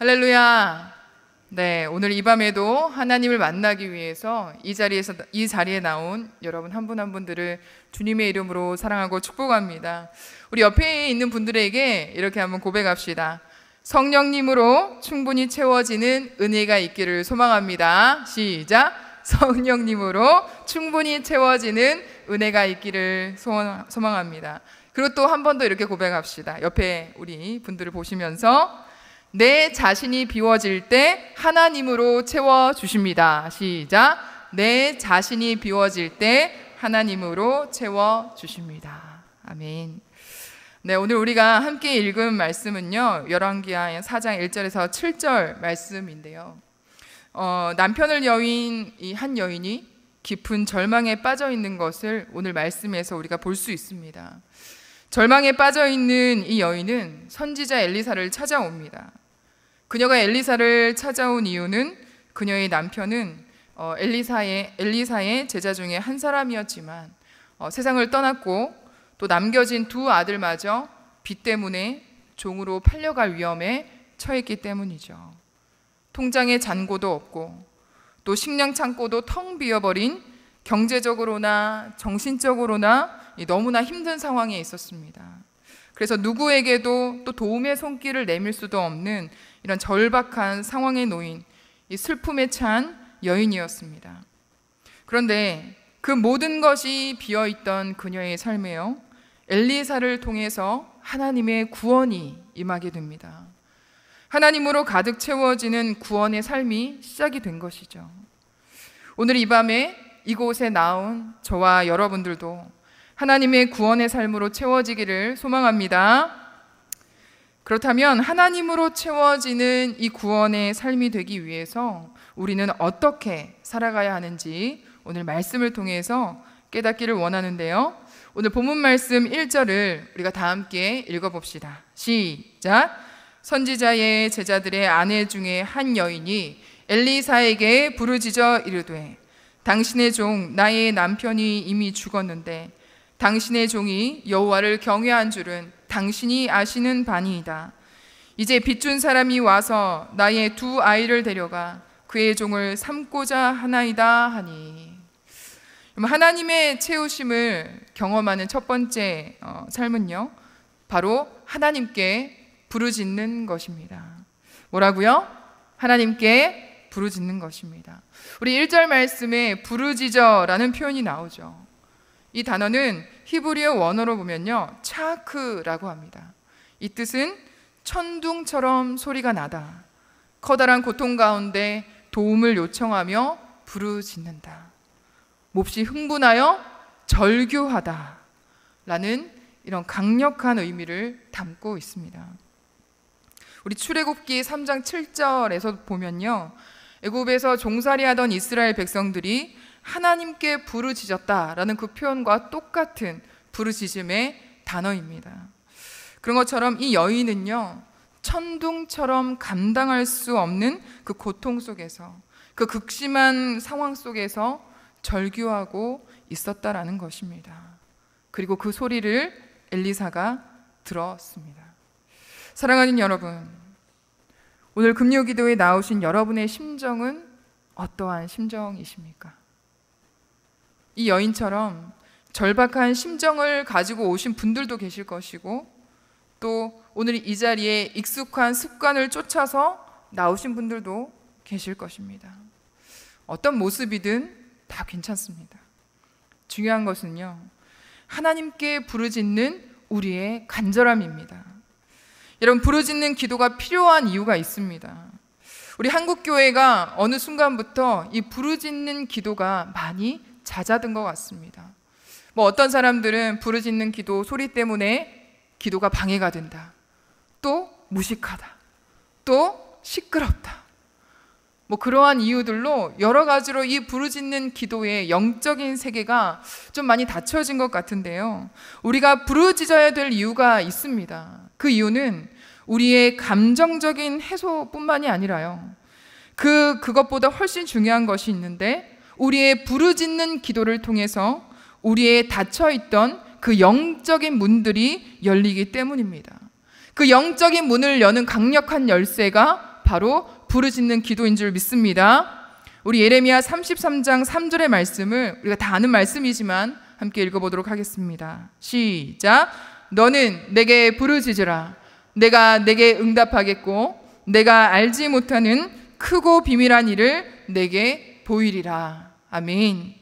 할렐루야. 네, 오늘 이 밤에도 하나님을 만나기 위해서 이 자리에 나온 여러분 한 분 한 분들을 주님의 이름으로 사랑하고 축복합니다. 우리 옆에 있는 분들에게 이렇게 한번 고백합시다. 성령님으로 충분히 채워지는 은혜가 있기를 소망합니다. 시작. 성령님으로 충분히 채워지는 은혜가 있기를 소망합니다. 그리고 또 한 번 더 이렇게 고백합시다. 옆에 우리 분들을 보시면서 내 자신이 비워질 때 하나님으로 채워주십니다. 시작. 내 자신이 비워질 때 하나님으로 채워주십니다. 아멘. 네, 오늘 우리가 함께 읽은 말씀은요, 열왕기하 4장 1절에서 7절 말씀인데요. 남편을 여인 이 한 여인이 깊은 절망에 빠져 있는 것을 오늘 말씀에서 우리가 볼 수 있습니다. 절망에 빠져 있는 이 여인은 선지자 엘리사를 찾아옵니다. 그녀가 엘리사를 찾아온 이유는 그녀의 남편은 엘리사의 제자 중에 한 사람이었지만 세상을 떠났고 또 남겨진 두 아들마저 빚 때문에 종으로 팔려갈 위험에 처했기 때문이죠. 통장에 잔고도 없고 또 식량 창고도 텅 비어버린 경제적으로나 정신적으로나 너무나 힘든 상황에 있었습니다. 그래서 누구에게도 또 도움의 손길을 내밀 수도 없는 이런 절박한 상황에 놓인 이 슬픔에 찬 여인이었습니다. 그런데 그 모든 것이 비어있던 그녀의 삶에요, 엘리사를 통해서 하나님의 구원이 임하게 됩니다. 하나님으로 가득 채워지는 구원의 삶이 시작이 된 것이죠. 오늘 이 밤에 이곳에 나온 저와 여러분들도 하나님의 구원의 삶으로 채워지기를 소망합니다. 그렇다면 하나님으로 채워지는 이 구원의 삶이 되기 위해서 우리는 어떻게 살아가야 하는지 오늘 말씀을 통해서 깨닫기를 원하는데요. 오늘 본문 말씀 1절을 우리가 다 함께 읽어봅시다. 시작. 선지자의 제자들의 아내 중에 한 여인이 엘리사에게 부르짖어 이르되 당신의 종 나의 남편이 이미 죽었는데 당신의 종이 여호와를 경외한 줄은 당신이 아시는 바니이다. 이제 빚준 사람이 와서 나의 두 아이를 데려가 그의 종을 삼고자 하나이다 하니. 하나님의 채우심을 경험하는 첫 번째 삶은요, 바로 하나님께 부르짖는 것입니다. 뭐라고요? 하나님께 부르짖는 것입니다. 우리 1절 말씀에 부르짖어라는 표현이 나오죠. 이 단어는 히브리어 원어로 보면요, 차크라고 합니다. 이 뜻은 천둥처럼 소리가 나다, 커다란 고통 가운데 도움을 요청하며 부르짖는다, 몹시 흥분하여 절규하다 라는 이런 강력한 의미를 담고 있습니다. 우리 출애굽기 3장 7절에서 보면요, 애굽에서 종살이하던 이스라엘 백성들이 하나님께 부르짖었다라는 그 표현과 똑같은 부르짖음의 단어입니다. 그런 것처럼 이 여인은요, 천둥처럼 감당할 수 없는 그 고통 속에서, 그 극심한 상황 속에서 절규하고 있었다라는 것입니다. 그리고 그 소리를 엘리사가 들었습니다. 사랑하는 여러분, 오늘 금요기도에 나오신 여러분의 심정은 어떠한 심정이십니까? 이 여인처럼 절박한 심정을 가지고 오신 분들도 계실 것이고, 또 오늘 이 자리에 익숙한 습관을 쫓아서 나오신 분들도 계실 것입니다. 어떤 모습이든 다 괜찮습니다. 중요한 것은요, 하나님께 부르짖는 우리의 간절함입니다. 여러분, 부르짖는 기도가 필요한 이유가 있습니다. 우리 한국교회가 어느 순간부터 이 부르짖는 기도가 많이 잦아든 것 같습니다. 어떤 사람들은 부르짖는 기도 소리 때문에 기도가 방해가 된다, 또 무식하다, 또 시끄럽다, 그러한 이유들로 여러 가지로 이 부르짖는 기도의 영적인 세계가 좀 많이 닫혀진 것 같은데요, 우리가 부르짖어야 될 이유가 있습니다. 그 이유는 우리의 감정적인 해소뿐만이 아니라요, 그것보다 훨씬 중요한 것이 있는데, 우리의 부르짖는 기도를 통해서 우리의 닫혀있던 그 영적인 문들이 열리기 때문입니다. 그 영적인 문을 여는 강력한 열쇠가 바로 부르짖는 기도인 줄 믿습니다. 우리 예레미야 33장 3절의 말씀을 우리가 다 아는 말씀이지만 함께 읽어보도록 하겠습니다. 시작. 너는 내게 부르짖으라. 내가 내게 응답하겠고 내가 알지 못하는 크고 비밀한 일을 내게 보이리라. 아멘.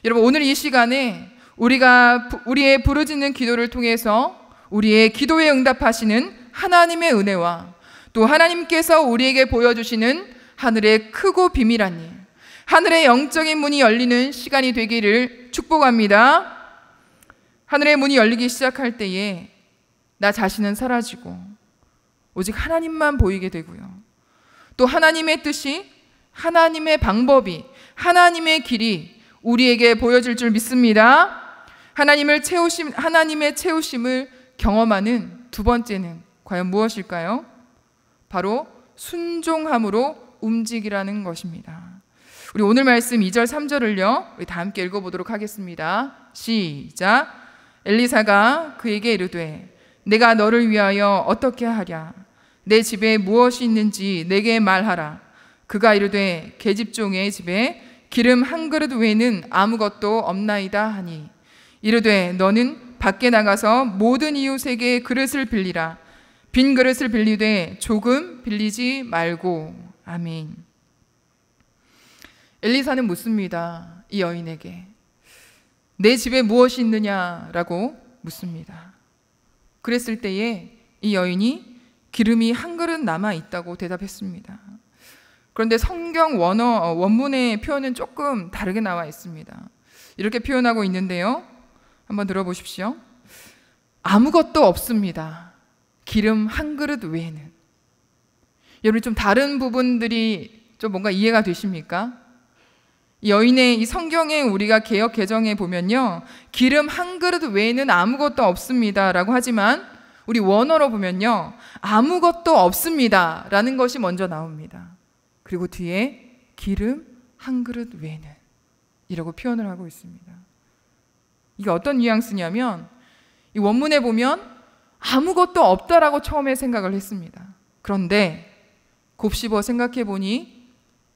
여러분, 오늘 이 시간에 우리의 부르짖는 기도를 통해서 우리의 기도에 응답하시는 하나님의 은혜와 또 하나님께서 우리에게 보여주시는 하늘의 크고 비밀한 일, 하늘의 영적인 문이 열리는 시간이 되기를 축복합니다. 하늘의 문이 열리기 시작할 때에 나 자신은 사라지고 오직 하나님만 보이게 되고요. 또 하나님의 뜻이, 하나님의 방법이, 하나님의 길이 우리에게 보여질 줄 믿습니다. 하나님의 채우심을 경험하는 두 번째는 과연 무엇일까요? 바로 순종함으로 움직이라는 것입니다. 우리 오늘 말씀 2절 3절을요 우리 다 함께 읽어보도록 하겠습니다. 시작. 엘리사가 그에게 이르되 내가 너를 위하여 어떻게 하랴? 내 집에 무엇이 있는지 내게 말하라. 그가 이르되 계집종의 집에 기름 한 그릇 외에는 아무것도 없나이다 하니 이르되 너는 밖에 나가서 모든 이웃에게 그릇을 빌리라. 빈 그릇을 빌리되 조금 빌리지 말고. 아멘. 엘리사는 묻습니다. 이 여인에게 내 집에 무엇이 있느냐라고 묻습니다. 그랬을 때에 이 여인이 기름이 한 그릇 남아 있다고 대답했습니다. 그런데 성경 원문의 표현은 조금 다르게 나와 있습니다. 이렇게 표현하고 있는데요. 한번 들어보십시오. 아무것도 없습니다. 기름 한 그릇 외에는. 여러분, 좀 다른 부분들이 좀 뭔가 이해가 되십니까? 여인의 이 성경에 우리가 개역 개정에 보면요, 기름 한 그릇 외에는 아무것도 없습니다 라고 하지만 우리 원어로 보면요, 아무것도 없습니다 라는 것이 먼저 나옵니다. 그리고 뒤에 기름 한 그릇 외에는 이라고 표현을 하고 있습니다. 이게 어떤 뉘앙스냐면 이 원문에 보면 아무것도 없다라고 처음에 생각을 했습니다. 그런데 곱씹어 생각해 보니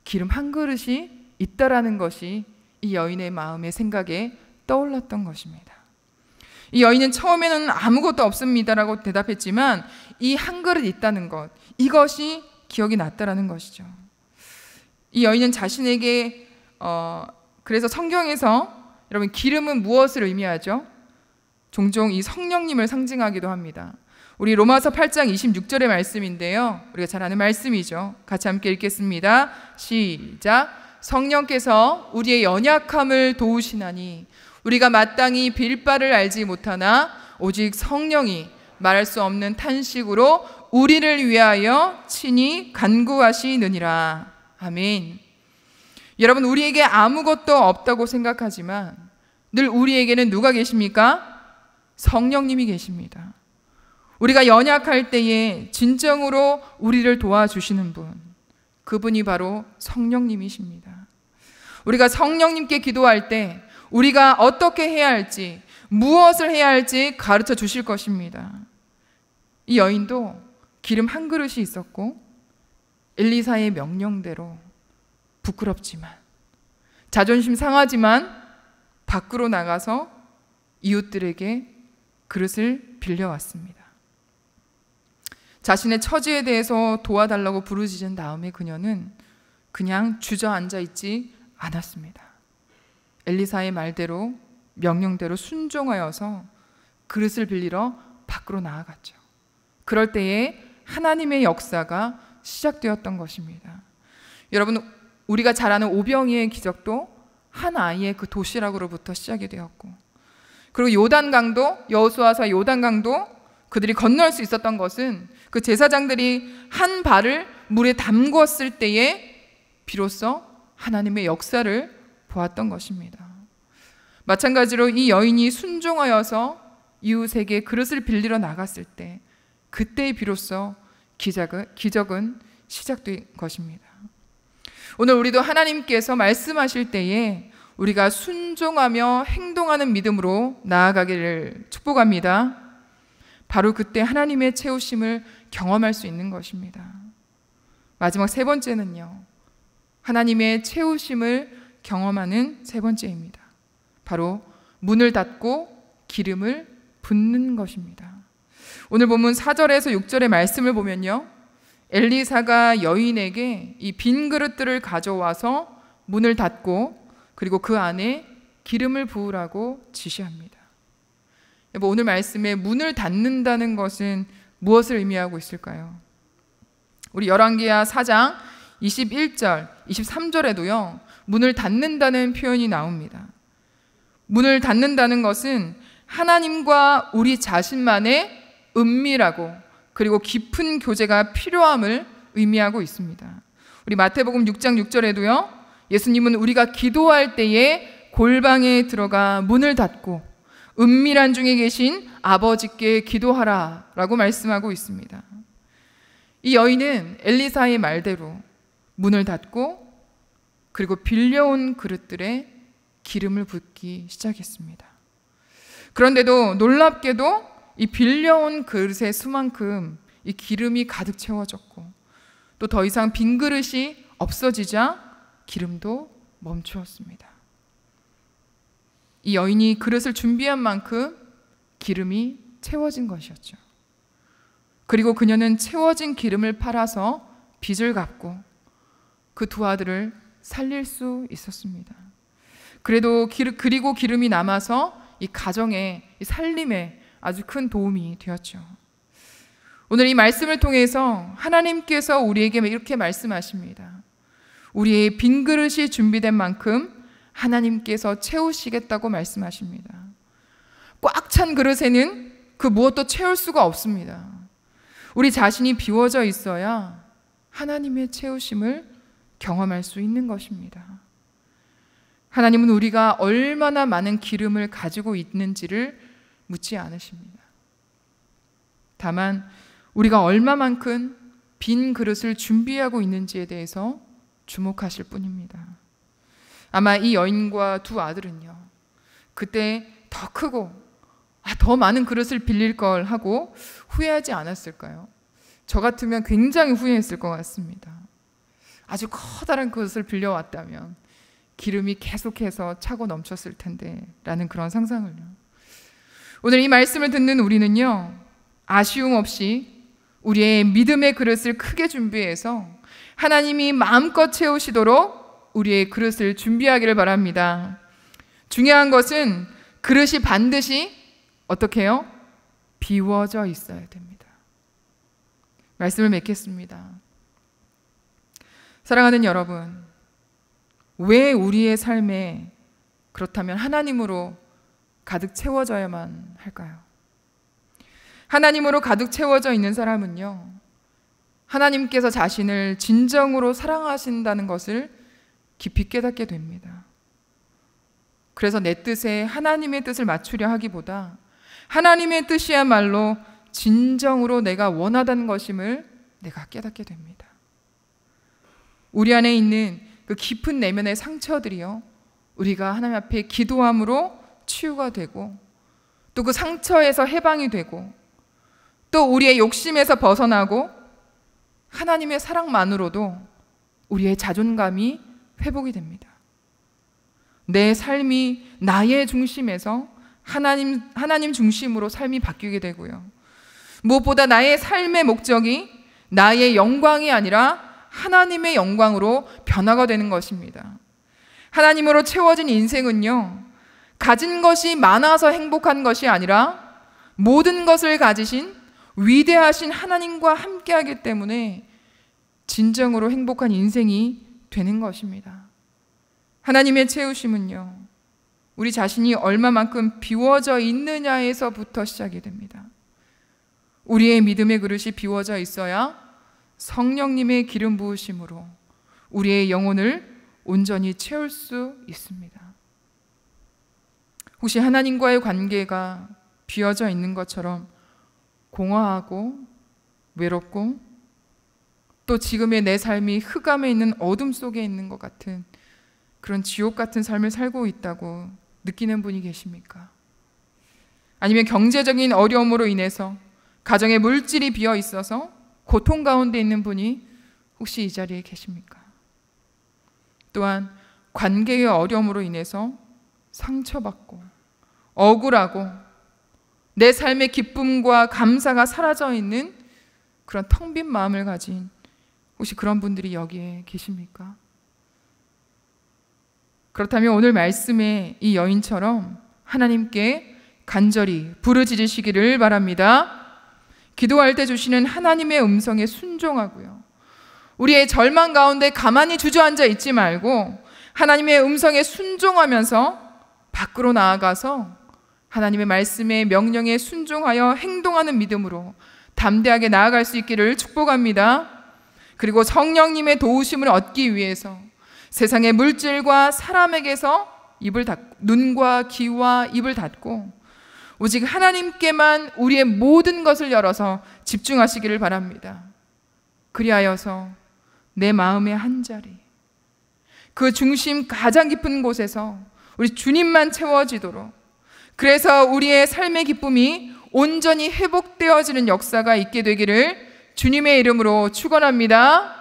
기름 한 그릇이 있다라는 것이 이 여인의 마음의 생각에 떠올랐던 것입니다. 이 여인은 처음에는 아무것도 없습니다라고 대답했지만 이 한 그릇 있다는 것, 이것이 기억이 났다라는 것이죠. 이 여인은 자신에게 그래서 성경에서 여러분, 기름은 무엇을 의미하죠? 종종 이 성령님을 상징하기도 합니다. 우리 로마서 8장 26절의 말씀인데요, 우리가 잘 아는 말씀이죠. 같이 함께 읽겠습니다. 시작. 성령께서 우리의 연약함을 도우시나니 우리가 마땅히 빌 바를 알지 못하나 오직 성령이 말할 수 없는 탄식으로 우리를 위하여 친히 간구하시느니라. 아멘. 여러분, 우리에게 아무것도 없다고 생각하지만 늘 우리에게는 누가 계십니까? 성령님이 계십니다. 우리가 연약할 때에 진정으로 우리를 도와주시는 분, 그분이 바로 성령님이십니다. 우리가 성령님께 기도할 때 우리가 어떻게 해야 할지, 무엇을 해야 할지 가르쳐 주실 것입니다. 이 여인도 기름 한 그릇이 있었고 엘리사의 명령대로 부끄럽지만, 자존심 상하지만 밖으로 나가서 이웃들에게 그릇을 빌려왔습니다. 자신의 처지에 대해서 도와달라고 부르짖은 다음에 그녀는 그냥 주저앉아 있지 않았습니다. 엘리사의 말대로, 명령대로 순종하여서 그릇을 빌리러 밖으로 나아갔죠. 그럴 때에 하나님의 역사가 시작되었던 것입니다. 여러분, 우리가 잘 아는 오병이의 기적도 한 아이의 그 도시락으로부터 시작이 되었고, 그리고 요단강도, 여호수아서 요단강도 그들이 건널 수 있었던 것은 그 제사장들이 한 발을 물에 담궜을 때에 비로소 하나님의 역사를 보았던 것입니다. 마찬가지로 이 여인이 순종하여서 이웃에게 그릇을 빌리러 나갔을 때, 그때 비로소 기적은 시작된 것입니다. 오늘 우리도 하나님께서 말씀하실 때에 우리가 순종하며 행동하는 믿음으로 나아가기를 축복합니다. 바로 그때 하나님의 채우심을 경험할 수 있는 것입니다. 마지막 세 번째는요, 하나님의 채우심을 경험하는 세 번째입니다. 바로 문을 닫고 기름을 붓는 것입니다. 오늘 본문 4절에서 6절의 말씀을 보면요, 엘리사가 여인에게 이 빈 그릇들을 가져와서 문을 닫고 그리고 그 안에 기름을 부으라고 지시합니다. 오늘 말씀에 문을 닫는다는 것은 무엇을 의미하고 있을까요? 우리 열왕기하 4장 21절, 23절에도요, 문을 닫는다는 표현이 나옵니다. 문을 닫는다는 것은 하나님과 우리 자신만의 은밀하고 그리고 깊은 교제가 필요함을 의미하고 있습니다. 우리 마태복음 6장 6절에도요, 예수님은 우리가 기도할 때에 골방에 들어가 문을 닫고 은밀한 중에 계신 아버지께 기도하라 라고 말씀하고 있습니다. 이 여인은 엘리사의 말대로 문을 닫고 그리고 빌려온 그릇들에 기름을 붓기 시작했습니다. 그런데도 놀랍게도 이 빌려온 그릇의 수만큼 이 기름이 가득 채워졌고 또 더 이상 빈 그릇이 없어지자 기름도 멈추었습니다. 이 여인이 그릇을 준비한 만큼 기름이 채워진 것이었죠. 그리고 그녀는 채워진 기름을 팔아서 빚을 갚고 그 두 아들을 살릴 수 있었습니다. 그리고 기름이 남아서 이 가정의 이 살림에 아주 큰 도움이 되었죠. 오늘 이 말씀을 통해서 하나님께서 우리에게 이렇게 말씀하십니다. 우리의 빈 그릇이 준비된 만큼 하나님께서 채우시겠다고 말씀하십니다. 꽉 찬 그릇에는 그 무엇도 채울 수가 없습니다. 우리 자신이 비워져 있어야 하나님의 채우심을 경험할 수 있는 것입니다. 하나님은 우리가 얼마나 많은 기름을 가지고 있는지를 묻지 않으십니다. 다만 우리가 얼마만큼 빈 그릇을 준비하고 있는지에 대해서 주목하실 뿐입니다. 아마 이 여인과 두 아들은요, 그때 더 크고 더 많은 그릇을 빌릴 걸 하고 후회하지 않았을까요? 저 같으면 굉장히 후회했을 것 같습니다. 아주 커다란 그릇을 빌려왔다면 기름이 계속해서 차고 넘쳤을 텐데 라는 그런 상상을요. 오늘 이 말씀을 듣는 우리는요, 아쉬움 없이 우리의 믿음의 그릇을 크게 준비해서 하나님이 마음껏 채우시도록 우리의 그릇을 준비하기를 바랍니다. 중요한 것은 그릇이 반드시 어떻게 해요? 비워져 있어야 됩니다. 말씀을 맺겠습니다. 사랑하는 여러분, 왜 우리의 삶에 그렇다면 하나님으로 가득 채워져야만 할까요? 하나님으로 가득 채워져 있는 사람은요, 하나님께서 자신을 진정으로 사랑하신다는 것을 깊이 깨닫게 됩니다. 그래서 내 뜻에 하나님의 뜻을 맞추려 하기보다 하나님의 뜻이야말로 진정으로 내가 원하다는 것임을 내가 깨닫게 됩니다. 우리 안에 있는 그 깊은 내면의 상처들이요, 우리가 하나님 앞에 기도함으로 치유가 되고 또 그 상처에서 해방이 되고 또 우리의 욕심에서 벗어나고 하나님의 사랑만으로도 우리의 자존감이 회복이 됩니다. 내 삶이 나의 중심에서 하나님 중심으로 삶이 바뀌게 되고요, 무엇보다 나의 삶의 목적이 나의 영광이 아니라 하나님의 영광으로 변화가 되는 것입니다. 하나님으로 채워진 인생은요, 가진 것이 많아서 행복한 것이 아니라 모든 것을 가지신 위대하신 하나님과 함께하기 때문에 진정으로 행복한 인생이 되는 것입니다. 하나님의 채우심은요, 우리 자신이 얼마만큼 비워져 있느냐에서부터 시작이 됩니다. 우리의 믿음의 그릇이 비워져 있어야 성령님의 기름 부으심으로 우리의 영혼을 온전히 채울 수 있습니다. 혹시 하나님과의 관계가 비어져 있는 것처럼 공허하고 외롭고 또 지금의 내 삶이 흑암에 있는 어둠 속에 있는 것 같은 그런 지옥 같은 삶을 살고 있다고 느끼는 분이 계십니까? 아니면 경제적인 어려움으로 인해서 가정의 물질이 비어 있어서 고통 가운데 있는 분이 혹시 이 자리에 계십니까? 또한 관계의 어려움으로 인해서 상처받고 억울하고 내 삶의 기쁨과 감사가 사라져 있는 그런 텅 빈 마음을 가진 혹시 그런 분들이 여기에 계십니까? 그렇다면 오늘 말씀의 이 여인처럼 하나님께 간절히 부르짖으시기를 바랍니다. 기도할 때 주시는 하나님의 음성에 순종하고요, 우리의 절망 가운데 가만히 주저앉아 있지 말고 하나님의 음성에 순종하면서 밖으로 나아가서 하나님의 말씀에 명령에 순종하여 행동하는 믿음으로 담대하게 나아갈 수 있기를 축복합니다. 그리고 성령님의 도우심을 얻기 위해서 세상의 물질과 사람에게서 눈과 귀와 입을 닫고 오직 하나님께만 우리의 모든 것을 열어서 집중하시기를 바랍니다. 그리하여서 내 마음의 한자리, 그 중심 가장 깊은 곳에서 우리 주님만 채워지도록, 그래서 우리의 삶의 기쁨이 온전히 회복되어지는 역사가 있게 되기를 주님의 이름으로 축원합니다.